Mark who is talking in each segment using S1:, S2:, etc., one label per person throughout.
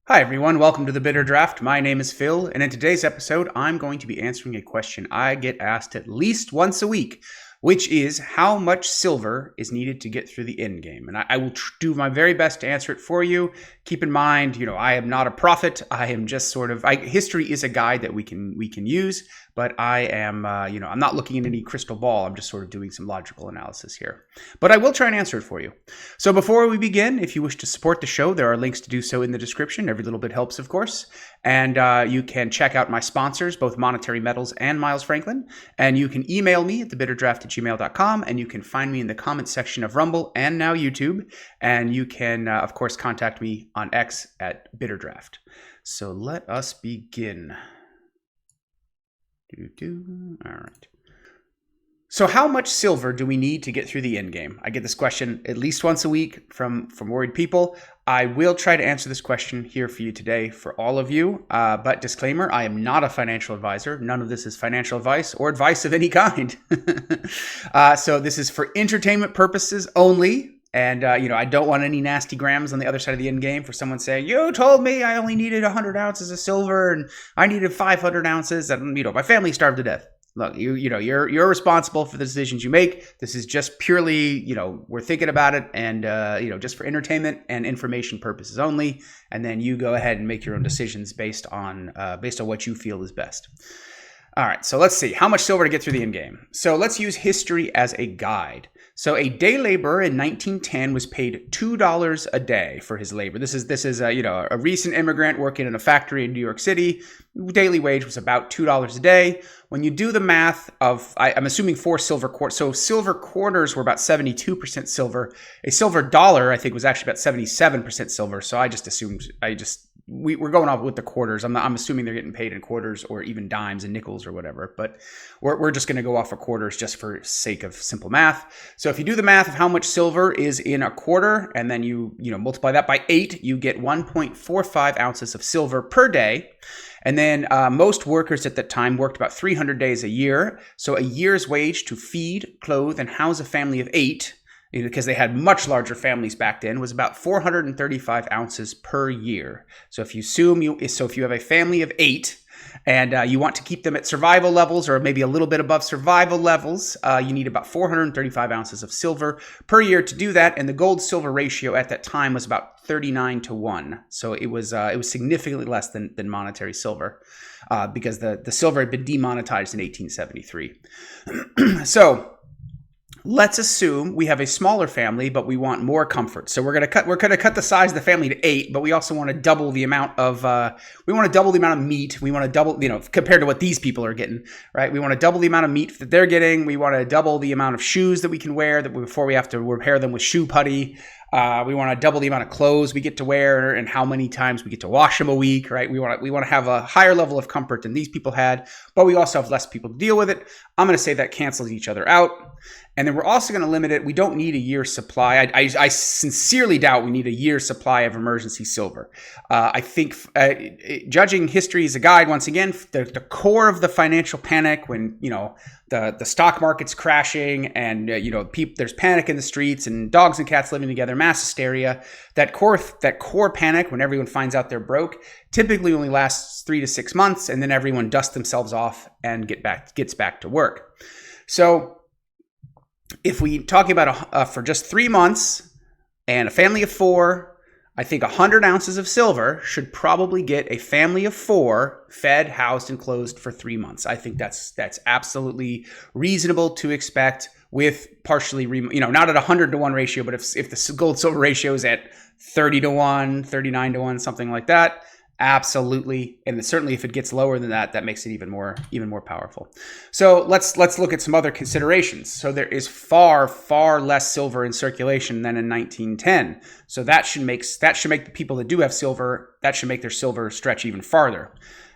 S1: Hi, everyone. Welcome to the Bitter Draft. My name is Phil, and in today's episode, I'm going to be answering a question I get asked at least once a week, which is how much silver is needed to get through the end game. And I will do my very best to answer it for you. Keep in mind, I am not a prophet. I am just history is a guide that we can use, but I am, I'm not looking at any crystal ball. I'm just sort of doing some logical analysis here. But I will try and answer it for you. So before we begin, if you wish to support the show, there are links to do so in the description. Every little bit helps, of course. And you can check out my sponsors, both Monetary Metals and Miles Franklin. And you can email me at thebitterdraft@gmail.com. And you can find me in the comments section of Rumble and now YouTube. And you can, of course, contact me on X at bitterdraft. So let us begin. All right. So how much silver do we need to get through the end game? I get this question at least once a week from worried people. I will try to answer this question here for you today for all of you. But disclaimer, I am not a financial advisor. None of this is financial advice or advice of any kind. So this is for entertainment purposes only. And, I don't want any nasty grams on the other side of the end game for someone saying, you told me I only needed 100 ounces of silver and I needed 500 ounces and, my family starved to death. Look, you're responsible for the decisions you make. This is just purely, we're thinking about it and, just for entertainment and information purposes only. And then you go ahead and make your own decisions based on what you feel is best. All right, so let's see how much silver to get through the end game. So let's use history as a guide. So a day laborer in 1910 was paid $2 a day for his labor. This is a recent immigrant working in a factory in New York City. Daily wage was about $2 a day. When you do the math of, I'm assuming 4 silver quarters. So silver quarters were about 72% silver. A silver dollar, I think, was actually about 77% silver. So I just assumed, we're going off with the quarters. I'm assuming they're getting paid in quarters or even dimes and nickels or whatever, but we're just going to go off of quarters just for sake of simple math. So if you do the math of how much silver is in a quarter and then you multiply that by 8, you get 1.45 ounces of silver per day. And then most workers at that time worked about 300 days a year. So a year's wage to feed, clothe, and house a family of 8, because they had much larger families back then, was about 435 ounces per year. So if you have a family of 8 and you want to keep them at survival levels or maybe a little bit above survival levels, you need about 435 ounces of silver per year to do that. And the gold silver ratio at that time was about 39-1. So it was significantly less than monetary silver because the silver had been demonetized in 1873. So let's assume we have a smaller family, but we want more comfort. So we're going to cut the size of the family to 8, but we also want to double the amount of meat. We want to double, compared to what these people are getting, right? We want to double the amount of meat that they're getting. We want to double the amount of shoes that we can wear before we have to repair them with shoe putty. We want to double the amount of clothes we get to wear and how many times we get to wash them a week, right? We want to have a higher level of comfort than these people had, but we also have less people to deal with it. I'm going to say that cancels each other out. And then we're also going to limit it. We don't need a year's supply. I sincerely doubt we need a year's supply of emergency silver. I think judging history as a guide, once again, the core of the financial panic when, the stock market's crashing and, there's panic in the streets and dogs and cats living together, mass hysteria. That core panic when everyone finds out they're broke typically only lasts 3 to 6 months, and then everyone dusts themselves off and gets back to work. So if we talking about for just 3 months and a family of 4, I think 100 ounces of silver should probably get a family of 4 fed, housed, and clothed for 3 months. I think that's absolutely reasonable to expect with partially, not at 100-1 ratio, but if the gold silver ratio is at 30-1, 39-1, something like that, absolutely. And certainly if it gets lower than that, that makes it even more powerful. So let's look at some other considerations. So there is far, far less silver in circulation than in 1910. So that should make the people that do have silver, that should make their silver stretch even farther.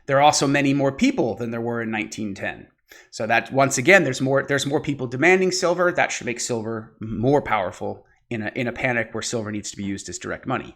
S1: There are also many more people than there were in 1910. So that once again, there's more people demanding silver. That should make silver more powerful in a panic where silver needs to be used as direct money.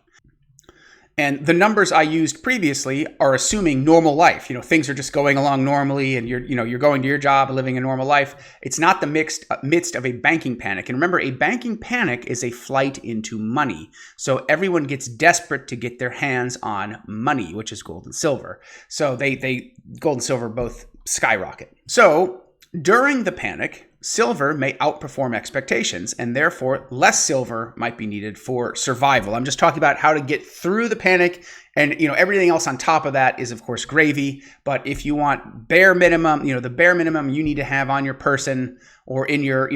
S1: And the numbers I used previously are assuming normal life. Things are just going along normally, and you're going to your job, living a normal life. It's not the midst of a banking panic. And remember, a banking panic is a flight into money. So everyone gets desperate to get their hands on money, which is gold and silver. So they gold and silver both skyrocket. So during the panic, silver may outperform expectations, and therefore less silver might be needed for survival. I'm just talking about how to get through the panic, and everything else on top of that is of course gravy. But if you want bare minimum, the bare minimum you need to have on your person or in your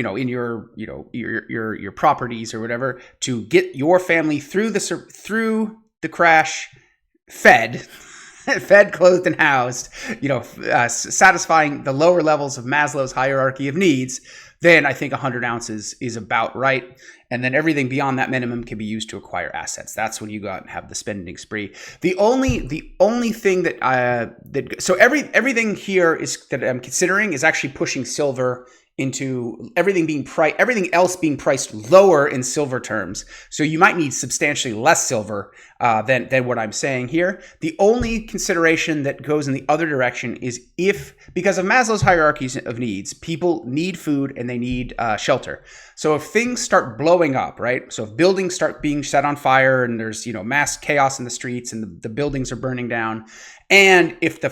S1: properties or whatever to get your family through the crash, fed, clothed, and housed, satisfying the lower levels of Maslow's hierarchy of needs, then I think 100 ounces is about right. And then everything beyond that minimum can be used to acquire assets. That's when you go out and have the spending spree. The only thing so everything here is that I'm considering is actually pushing silver into everything else being priced lower in silver terms. So you might need substantially less silver than what I'm saying here. The only consideration that goes in the other direction is because of Maslow's hierarchies of needs, people need food and they need shelter. So if things start blowing up, right? So if buildings start being set on fire and there's mass chaos in the streets and the buildings are burning down, and if the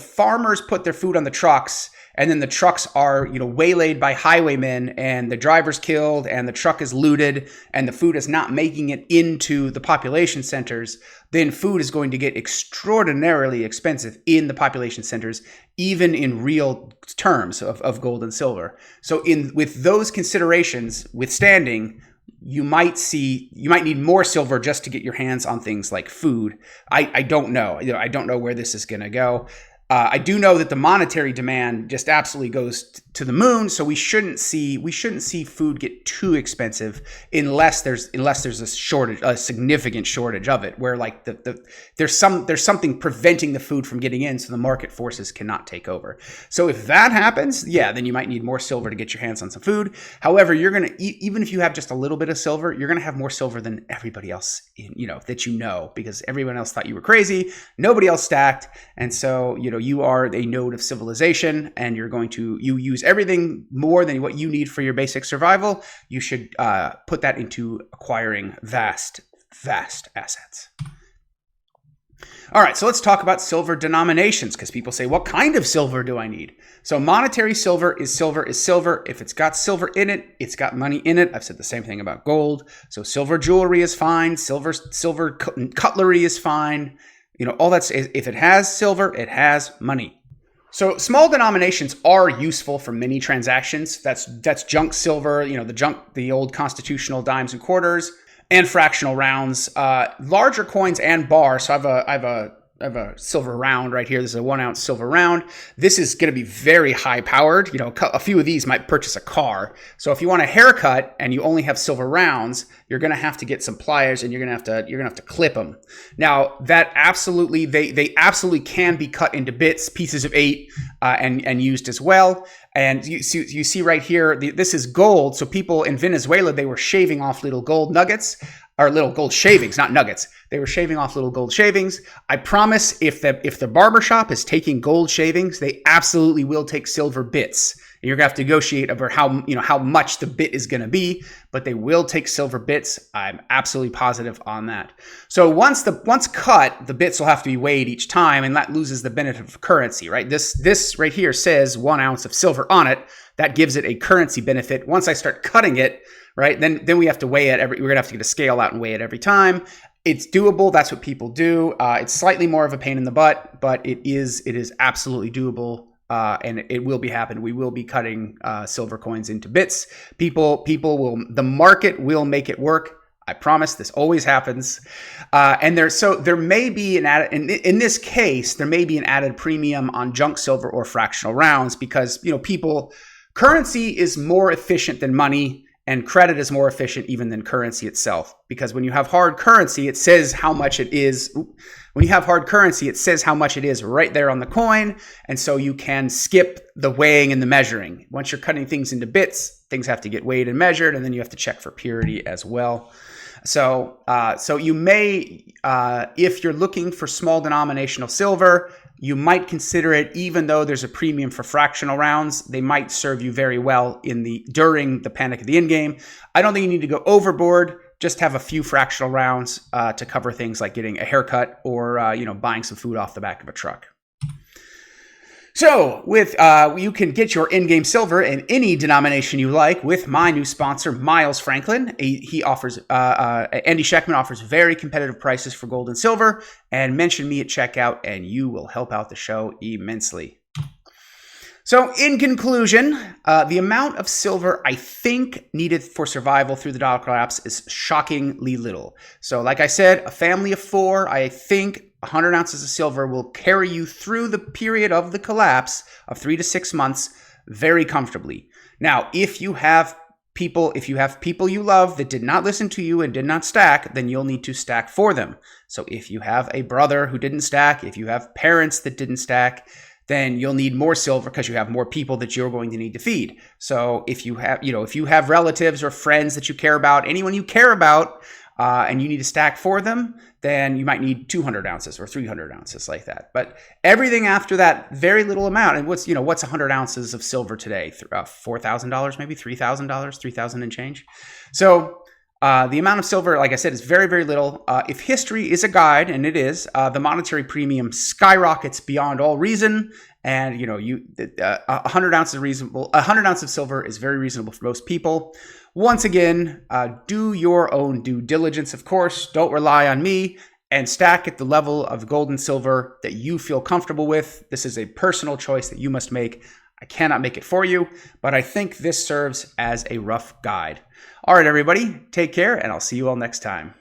S1: farmers put their food on the trucks, and then the trucks are, waylaid by highwaymen, and the driver's killed, and the truck is looted, and the food is not making it into the population centers, then food is going to get extraordinarily expensive in the population centers, even in real terms of gold and silver. So with those considerations withstanding, you might need more silver just to get your hands on things like food. I don't know. I don't know where this is going to go. I do know that the monetary demand just absolutely goes to the moon, so we shouldn't see food get too expensive unless there's a significant shortage of it, where like there's something preventing the food from getting in, so the market forces cannot take over. So if that happens, then you might need more silver to get your hands on some food. However, you're gonna even if you have just a little bit of silver, you're gonna have more silver than everybody else because everyone else thought you were crazy, nobody else stacked, and so you are a node of civilization, and you use everything more than what you need for your basic survival. You should put that into acquiring vast assets. All right, so let's talk about silver denominations, because people say, what kind of silver do I need? So monetary silver is silver is silver. If it's got silver in it, it's got money in it. I've said the same thing about gold. So silver jewelry is fine. Silver cutlery is fine. All that's, if it has silver, it has money. So small denominations are useful for many transactions. That's junk silver, the old constitutional dimes and quarters, and fractional rounds, larger coins and bars. So I have a silver round right here. This is a 1 ounce silver round. This is going to be very high powered. A few of these might purchase a car. So if you want a haircut and you only have silver rounds, you're going to have to get some pliers and you're going to have to clip them. Now that absolutely, they absolutely can be cut into bits, pieces of 8, and used as well. And you see right here, this is gold. So people in Venezuela, they were shaving off little gold nuggets, or little gold shavings, not nuggets. They were shaving off little gold shavings. I promise if the barbershop is taking gold shavings, they absolutely will take silver bits. And you're gonna have to negotiate over how much the bit is gonna be, but they will take silver bits. I'm absolutely positive on that. So once cut, the bits will have to be weighed each time, and that loses the benefit of currency, right? This right here says 1 ounce of silver on it. That gives it a currency benefit. Once I start cutting it, right, then we have to weigh it we're gonna have to get a scale out and weigh it every time. It's doable. That's what people do. It's slightly more of a pain in the butt, but it is absolutely doable. And it will be happening. We will be cutting silver coins into bits. The market will make it work. I promise. This always happens. And there may be an added, in this case, there may be an added premium on junk silver or fractional rounds because, currency is more efficient than money. And credit is more efficient even than currency itself. Because when you have hard currency, it says how much it is. When you have hard currency, it says how much it is right there on the coin. And so you can skip the weighing and the measuring. Once you're cutting things into bits, things have to get weighed and measured, and then you have to check for purity as well. So you may, if you're looking for small denominational silver, you might consider it, even though there's a premium for fractional rounds. They might serve you very well during the panic of the end game. I don't think you need to go overboard. Just have a few fractional rounds to cover things like getting a haircut or buying some food off the back of a truck. So you can get your in-game silver in any denomination you like with my new sponsor, Miles Franklin. He offers Andy Scheckman offers very competitive prices for gold and silver, and mention me at checkout, and you will help out the show immensely. So in conclusion, the amount of silver I think needed for survival through the dollar collapse is shockingly little. So like I said, a family of 4, I think 100 ounces of silver will carry you through the period of the collapse of 3 to 6 months very comfortably. Now, if you have people you love that did not listen to you and did not stack, then you'll need to stack for them. So if you have a brother who didn't stack, if you have parents that didn't stack, then you'll need more silver because you have more people that you're going to need to feed. So if you have relatives or friends that you care about, anyone you care about, and you need to stack for them, then you might need 200 ounces or 300 ounces like that. But everything after that, very little amount. And what's 100 ounces of silver today? $4,000, maybe $3,000, $3,000 and change. So the amount of silver, like I said, is very, very little. If history is a guide, and it is, the monetary premium skyrockets beyond all reason. And 100 ounces is reasonable. 100 ounces of silver is very reasonable for most people. Once again, do your own due diligence, of course. Don't rely on me, and stack at the level of gold and silver that you feel comfortable with. This is a personal choice that you must make. I cannot make it for you, but I think this serves as a rough guide. All right, everybody, take care, and I'll see you all next time.